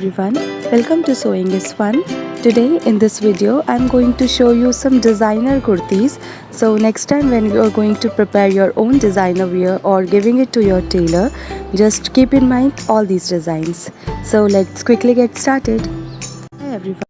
everyone, welcome to Sewing is Fun. Today in this video I'm going to show you some designer kurtis. So next time when you are going to prepare your own designer wear or giving it to your tailor, just keep in mind all these designs. So let's quickly get started. Hi everyone.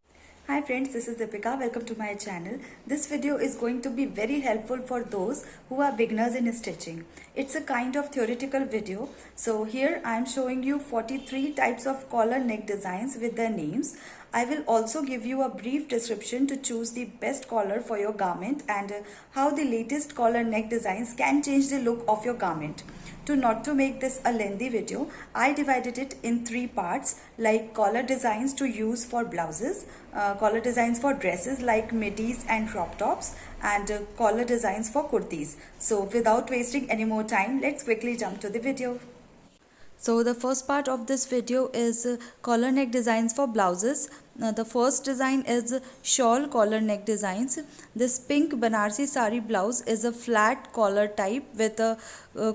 Hi friends, this is Deepika. Welcome to my channel. This video is going to be very helpful for those who are beginners in stitching. It's a kind of theoretical video. So here I am showing you 43 types of collar neck designs with their names. I will also give you a brief description to choose the best collar for your garment and how the latest collar neck designs can change the look of your garment. Not to make this a lengthy video, I divided it in 3 parts, like collar designs to use for blouses, collar designs for dresses like midis and crop tops, and collar designs for kurtis. So without wasting any more time, let's quickly jump to the video. So the first part of this video is collar neck designs for blouses. The first design is shawl collar neck designs. This pink Banarsi sari blouse is a flat collar type with a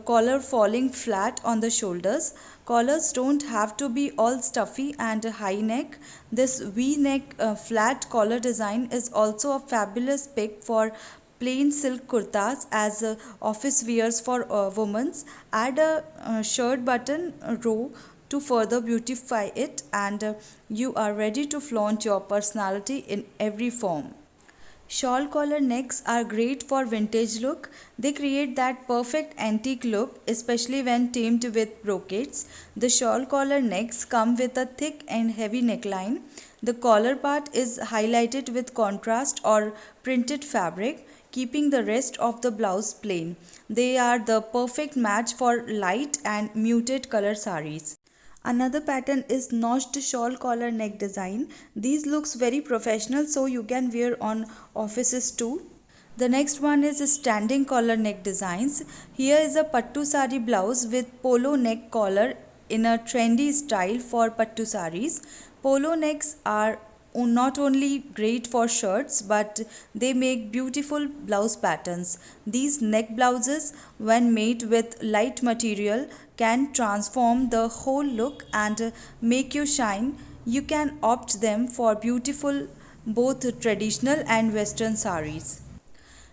collar falling flat on the shoulders. Collars don't have to be all stuffy and high neck. This V-neck flat collar design is also a fabulous pick for plain silk kurtas as office wears for women. Add a shirt button row to further beautify it, and you are ready to flaunt your personality in every form. Shawl collar necks are great for vintage look. They create that perfect antique look, especially when tamed with brocades. The shawl collar necks come with a thick and heavy neckline. The collar part is highlighted with contrast or printed fabric, keeping the rest of the blouse plain. They are the perfect match for light and muted color saris. Another pattern is notched shawl collar neck design. These looks very professional, so you can wear on offices too. The next one is standing collar neck designs. Here is a pattu sari blouse with polo neck collar in a trendy style for pattu saris. Polo necks are not only great for shirts, but they make beautiful blouse patterns. These neck blouses, when made with light material, can transform the whole look and make you shine. You can opt them for beautiful both traditional and western saris.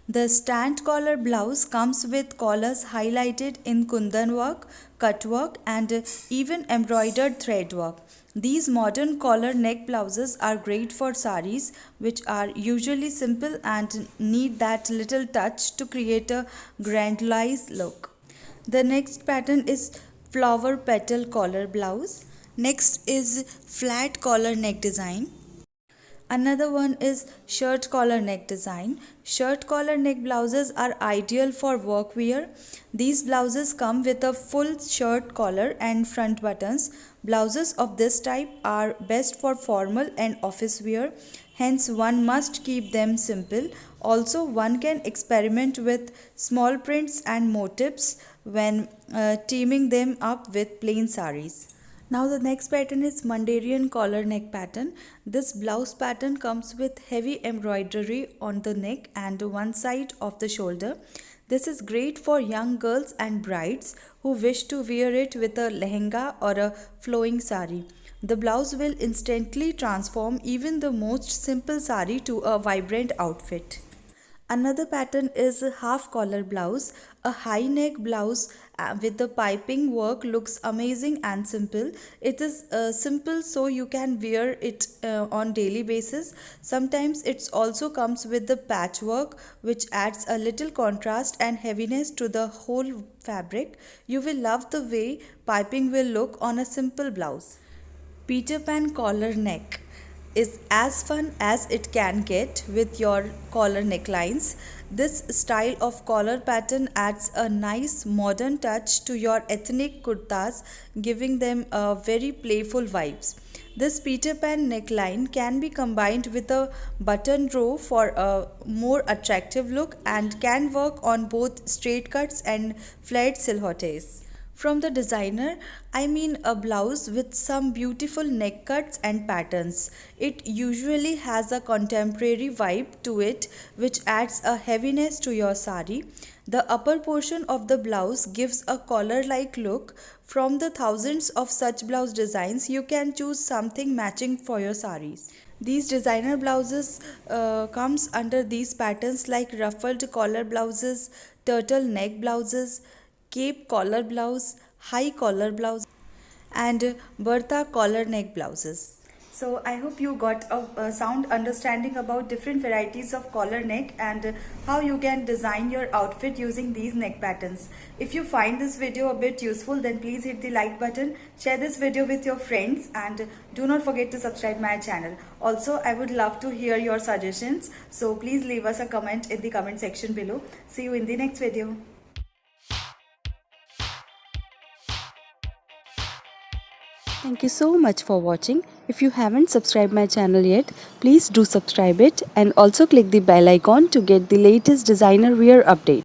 The stand collar blouse comes with collars highlighted in kundan work, cut work, and even embroidered thread work. These modern collar neck blouses are great for saris, which are usually simple and need that little touch to create a grandiose look. The next pattern is flower petal collar blouse. Next is flat collar neck design. Another one is shirt collar neck design. Shirt collar neck blouses are ideal for work wear. These blouses come with a full shirt collar and front buttons. Blouses of this type are best for formal and office wear. Hence, one must keep them simple. Also, one can experiment with small prints and motifs when teaming them up with plain saris. Now the next pattern is Mandarian collar neck pattern. This blouse pattern comes with heavy embroidery on the neck and one side of the shoulder. This is great for young girls and brides who wish to wear it with a lehenga or a flowing sari. The blouse will instantly transform even the most simple sari to a vibrant outfit. Another pattern is a half collar blouse. A high neck blouse with the piping work looks amazing and simple. It is simple, so you can wear it on daily basis. Sometimes it also comes with the patchwork, which adds a little contrast and heaviness to the whole fabric. You will love the way piping will look on a simple blouse. Peter Pan collar neck is as fun as it can get with your collar necklines. This style of collar pattern adds a nice modern touch to your ethnic kurtas, giving them a very playful vibes. This Peter Pan neckline can be combined with a button row for a more attractive look and can work on both straight cuts and flared silhouettes. From the designer, I mean a blouse with some beautiful neck cuts and patterns. It usually has a contemporary vibe to it, which adds a heaviness to your sari. The upper portion of the blouse gives a collar like look. From the thousands of such blouse designs, you can choose something matching for your saris. These designer blouses comes under these patterns like ruffled collar blouses, turtle neck blouses, cape collar blouse, high collar blouse, and Bertha collar neck blouses. So I hope you got a sound understanding about different varieties of collar neck and how you can design your outfit using these neck patterns. If you find this video a bit useful, then please hit the like button, share this video with your friends, and do not forget to subscribe my channel. Also, I would love to hear your suggestions, so please leave us a comment in the comment section below. See you in the next video. Thank you so much for watching. If you haven't subscribed my channel yet, please do subscribe it and also click the bell icon to get the latest designer wear update.